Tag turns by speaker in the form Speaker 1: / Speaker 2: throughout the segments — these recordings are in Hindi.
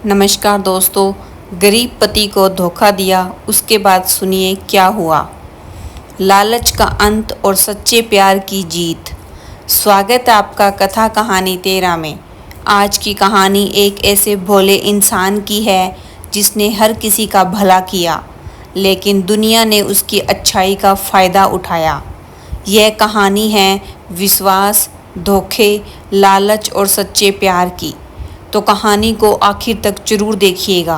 Speaker 1: नमस्कार दोस्तों। गरीब पति को धोखा दिया, उसके बाद सुनिए क्या हुआ। लालच का अंत और सच्चे प्यार की जीत। स्वागत है आपका कथा कहानी 13 में। आज की कहानी एक ऐसे भोले इंसान की है जिसने हर किसी का भला किया, लेकिन दुनिया ने उसकी अच्छाई का फ़ायदा उठाया। यह कहानी है विश्वास, धोखे, लालच और सच्चे प्यार की। तो कहानी को आखिर तक जरूर देखिएगा,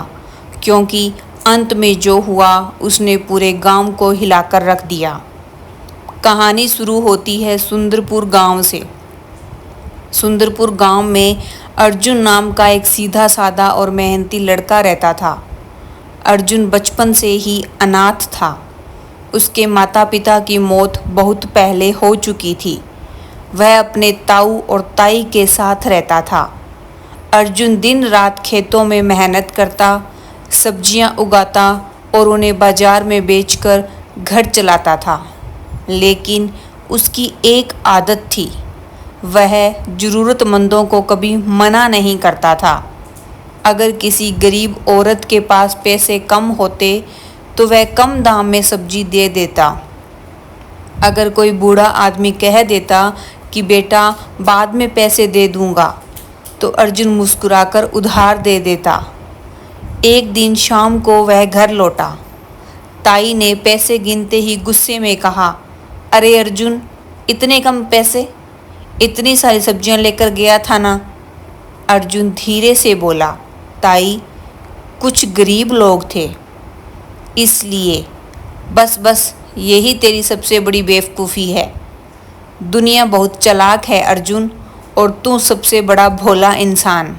Speaker 1: क्योंकि अंत में जो हुआ उसने पूरे गांव को हिलाकर रख दिया। कहानी शुरू होती है सुंदरपुर गांव से। सुंदरपुर गांव में अर्जुन नाम का एक सीधा साधा और मेहनती लड़का रहता था। अर्जुन बचपन से ही अनाथ था। उसके माता पिता की मौत बहुत पहले हो चुकी थी। वह अपने ताऊ और ताई के साथ रहता था। अर्जुन दिन रात खेतों में मेहनत करता, सब्जियां उगाता और उन्हें बाजार में बेचकर घर चलाता था। लेकिन उसकी एक आदत थी, वह ज़रूरतमंदों को कभी मना नहीं करता था। अगर किसी गरीब औरत के पास पैसे कम होते तो वह कम दाम में सब्जी दे देता। अगर कोई बूढ़ा आदमी कह देता कि बेटा बाद में पैसे दे दूंगा, तो अर्जुन मुस्कुराकर उधार दे देता। एक दिन शाम को वह घर लौटा। ताई ने पैसे गिनते ही गुस्से में कहा, अरे अर्जुन, इतने कम पैसे? इतनी सारी सब्जियां लेकर गया था ना। अर्जुन धीरे से बोला, ताई, कुछ गरीब लोग थे, इसलिए। बस बस, यही तेरी सबसे बड़ी बेवकूफ़ी है। दुनिया बहुत चालाक है अर्जुन, और तू सबसे बड़ा भोला इंसान।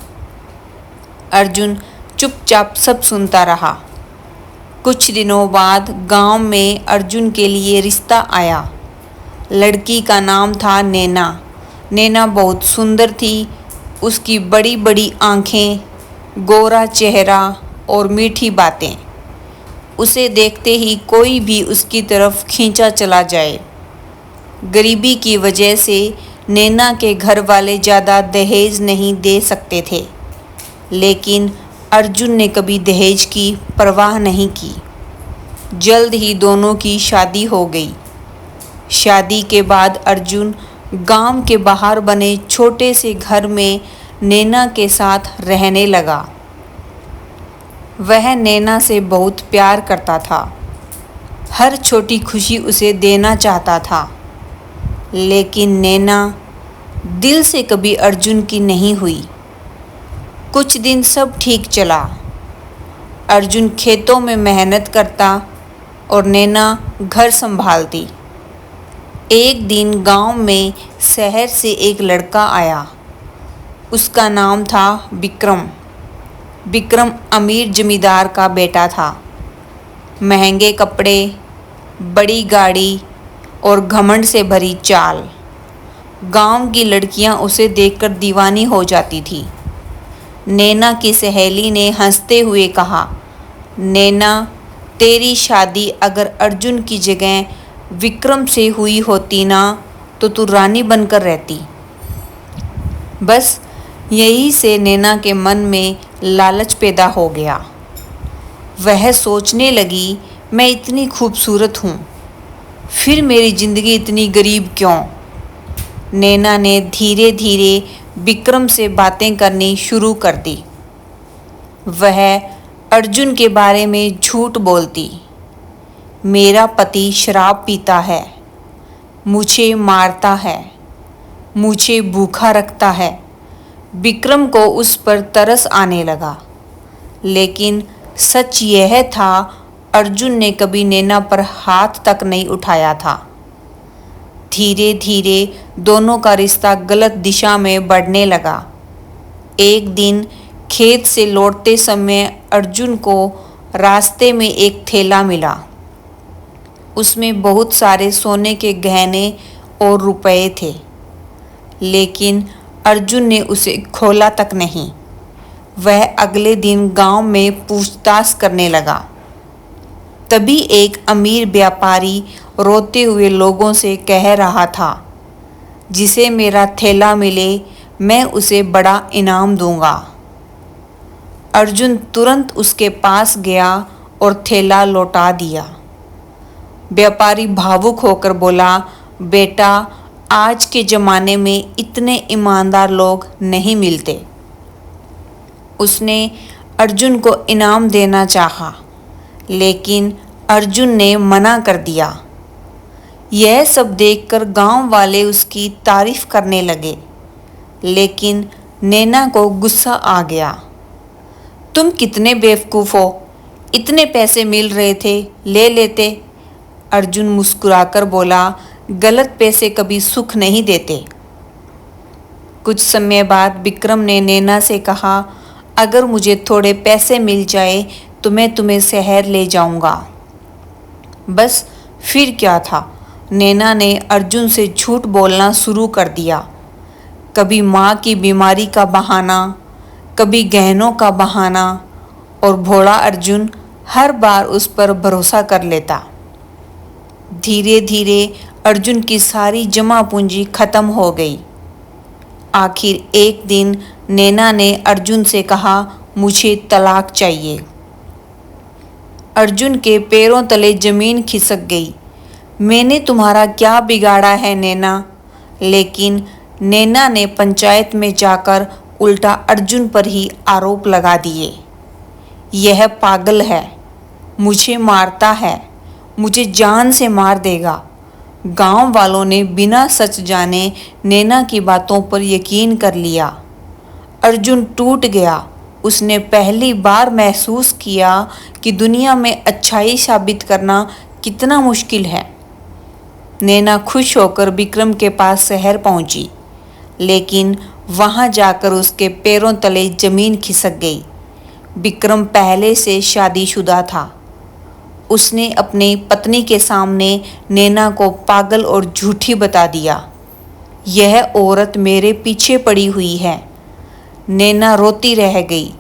Speaker 1: अर्जुन चुपचाप सब सुनता रहा। कुछ दिनों बाद गांव में अर्जुन के लिए रिश्ता आया। लड़की का नाम था नैना। नैना बहुत सुंदर थी। उसकी बड़ी बड़ी आंखें, गोरा चेहरा और मीठी बातें। उसे देखते ही कोई भी उसकी तरफ खींचा चला जाए। गरीबी की वजह से नैना के घर वाले ज़्यादा दहेज नहीं दे सकते थे, लेकिन अर्जुन ने कभी दहेज की परवाह नहीं की। जल्द ही दोनों की शादी हो गई। शादी के बाद अर्जुन गांव के बाहर बने छोटे से घर में नैना के साथ रहने लगा। वह नैना से बहुत प्यार करता था। हर छोटी खुशी उसे देना चाहता था, लेकिन नैना दिल से कभी अर्जुन की नहीं हुई। कुछ दिन सब ठीक चला। अर्जुन खेतों में मेहनत करता और नैना घर संभालती। एक दिन गांव में शहर से एक लड़का आया। उसका नाम था विक्रम। विक्रम अमीर जमींदार का बेटा था। महंगे कपड़े, बड़ी गाड़ी और घमंड से भरी चाल। गांव की लड़कियां उसे देखकर दीवानी हो जाती थी। नैना की सहेली ने हंसते हुए कहा, नैना, तेरी शादी अगर अर्जुन की जगह विक्रम से हुई होती ना, तो तू रानी बनकर रहती। बस यही से नैना के मन में लालच पैदा हो गया। वह सोचने लगी, मैं इतनी खूबसूरत हूँ, फिर मेरी ज़िंदगी इतनी गरीब क्यों। नैना ने धीरे धीरे विक्रम से बातें करनी शुरू कर दी। वह अर्जुन के बारे में झूठ बोलती। मेरा पति शराब पीता है, मुझे मारता है, मुझे भूखा रखता है। विक्रम को उस पर तरस आने लगा, लेकिन सच यह था, अर्जुन ने कभी नैना पर हाथ तक नहीं उठाया था। धीरे धीरे दोनों का रिश्ता गलत दिशा में बढ़ने लगा। एक दिन खेत से लौटते समय अर्जुन को रास्ते में एक थैला मिला। उसमें बहुत सारे सोने के गहने और रुपए थे, लेकिन अर्जुन ने उसे खोला तक नहीं। वह अगले दिन गांव में पूछताछ करने लगा। तभी एक अमीर व्यापारी रोते हुए लोगों से कह रहा था, जिसे मेरा थैला मिले मैं उसे बड़ा इनाम दूंगा। अर्जुन तुरंत उसके पास गया और थैला लौटा दिया। व्यापारी भावुक होकर बोला, बेटा, आज के ज़माने में इतने ईमानदार लोग नहीं मिलते। उसने अर्जुन को इनाम देना चाहा, लेकिन अर्जुन ने मना कर दिया। यह सब देखकर गांव वाले उसकी तारीफ करने लगे, लेकिन नैना को गुस्सा आ गया। तुम कितने बेवकूफ़ हो, इतने पैसे मिल रहे थे, ले लेते। अर्जुन मुस्कुराकर बोला, गलत पैसे कभी सुख नहीं देते। कुछ समय बाद विक्रम ने नैना से कहा, अगर मुझे थोड़े पैसे मिल जाए तो मैं तुम्हें शहर ले जाऊंगा। बस फिर क्या था, नैना ने अर्जुन से झूठ बोलना शुरू कर दिया। कभी माँ की बीमारी का बहाना, कभी गहनों का बहाना, और भोला अर्जुन हर बार उस पर भरोसा कर लेता। धीरे धीरे अर्जुन की सारी जमा पूंजी खत्म हो गई। आखिर एक दिन नैना ने अर्जुन से कहा, मुझे तलाक चाहिए। अर्जुन के पैरों तले जमीन खिसक गई। मैंने तुम्हारा क्या बिगाड़ा है नैना? लेकिन नैना ने पंचायत में जाकर उल्टा अर्जुन पर ही आरोप लगा दिए। यह पागल है, मुझे मारता है, मुझे जान से मार देगा। गांव वालों ने बिना सच जाने नैना की बातों पर यकीन कर लिया। अर्जुन टूट गया। उसने पहली बार महसूस किया कि दुनिया में अच्छाई साबित करना कितना मुश्किल है। नैना खुश होकर विक्रम के पास शहर पहुंची, लेकिन वहां जाकर उसके पैरों तले जमीन खिसक गई। विक्रम पहले से शादीशुदा था। उसने अपनी पत्नी के सामने नैना को पागल और झूठी बता दिया। यह औरत मेरे पीछे पड़ी हुई है। नैना रोती रह गई।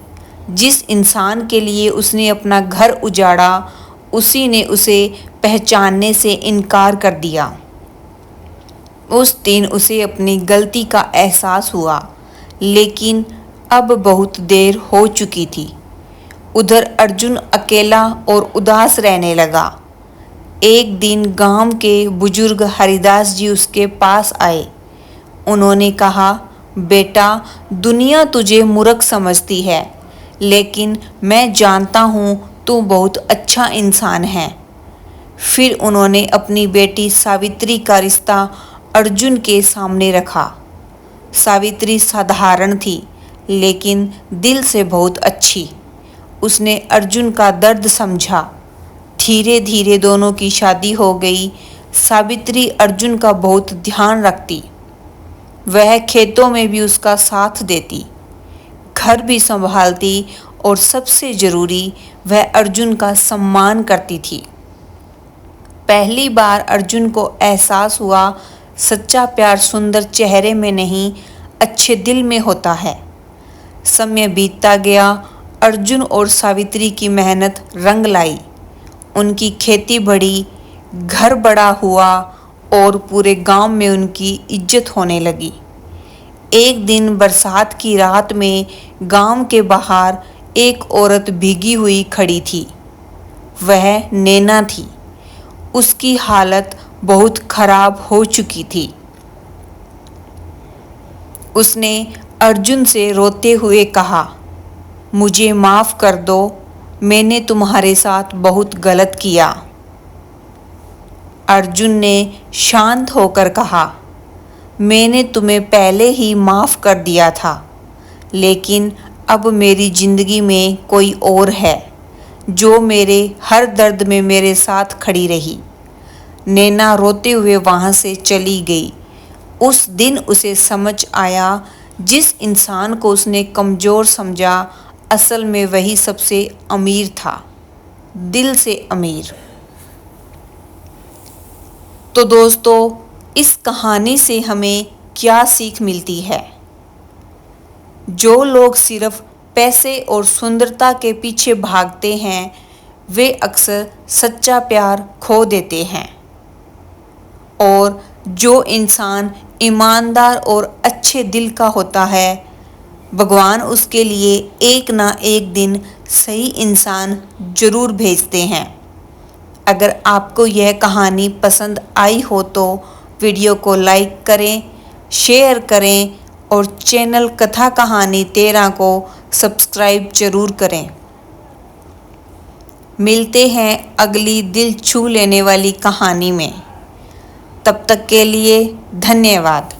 Speaker 1: जिस इंसान के लिए उसने अपना घर उजाड़ा, उसी ने उसे पहचानने से इनकार कर दिया। उस दिन उसे अपनी गलती का एहसास हुआ, लेकिन अब बहुत देर हो चुकी थी। उधर अर्जुन अकेला और उदास रहने लगा। एक दिन गांव के बुजुर्ग हरिदास जी उसके पास आए। उन्होंने कहा, बेटा, दुनिया तुझे मूर्ख समझती है, लेकिन मैं जानता हूँ तू बहुत अच्छा इंसान है। फिर उन्होंने अपनी बेटी सावित्री का रिश्ता अर्जुन के सामने रखा। सावित्री साधारण थी, लेकिन दिल से बहुत अच्छी। उसने अर्जुन का दर्द समझा। धीरे धीरे दोनों की शादी हो गई। सावित्री अर्जुन का बहुत ध्यान रखती। वह खेतों में भी उसका साथ देती, घर भी संभालती और सबसे ज़रूरी, वह अर्जुन का सम्मान करती थी। पहली बार अर्जुन को एहसास हुआ, सच्चा प्यार सुंदर चेहरे में नहीं, अच्छे दिल में होता है। समय बीतता गया। अर्जुन और सावित्री की मेहनत रंग लाई। उनकी खेती बढ़ी, घर बड़ा हुआ और पूरे गांव में उनकी इज्जत होने लगी। एक दिन बरसात की रात में गांव के बाहर एक औरत भीगी हुई खड़ी थी। वह नैना थी। उसकी हालत बहुत खराब हो चुकी थी। उसने अर्जुन से रोते हुए कहा, मुझे माफ़ कर दो, मैंने तुम्हारे साथ बहुत गलत किया। अर्जुन ने शांत होकर कहा, मैंने तुम्हें पहले ही माफ़ कर दिया था, लेकिन अब मेरी ज़िंदगी में कोई और है जो मेरे हर दर्द में मेरे साथ खड़ी रही। नैना रोते हुए वहाँ से चली गई। उस दिन उसे समझ आया, जिस इंसान को उसने कमज़ोर समझा, असल में वही सबसे अमीर था, दिल से अमीर। तो दोस्तों, इस कहानी से हमें क्या सीख मिलती है? जो लोग सिर्फ पैसे और सुंदरता के पीछे भागते हैं, वे अक्सर सच्चा प्यार खो देते हैं। और जो इंसान ईमानदार और अच्छे दिल का होता है, भगवान उसके लिए एक ना एक दिन सही इंसान ज़रूर भेजते हैं। अगर आपको यह कहानी पसंद आई हो तो वीडियो को लाइक करें, शेयर करें और चैनल कथा कहानी 13 को सब्सक्राइब जरूर करें। मिलते हैं अगली दिल छू लेने वाली कहानी में। तब तक के लिए धन्यवाद।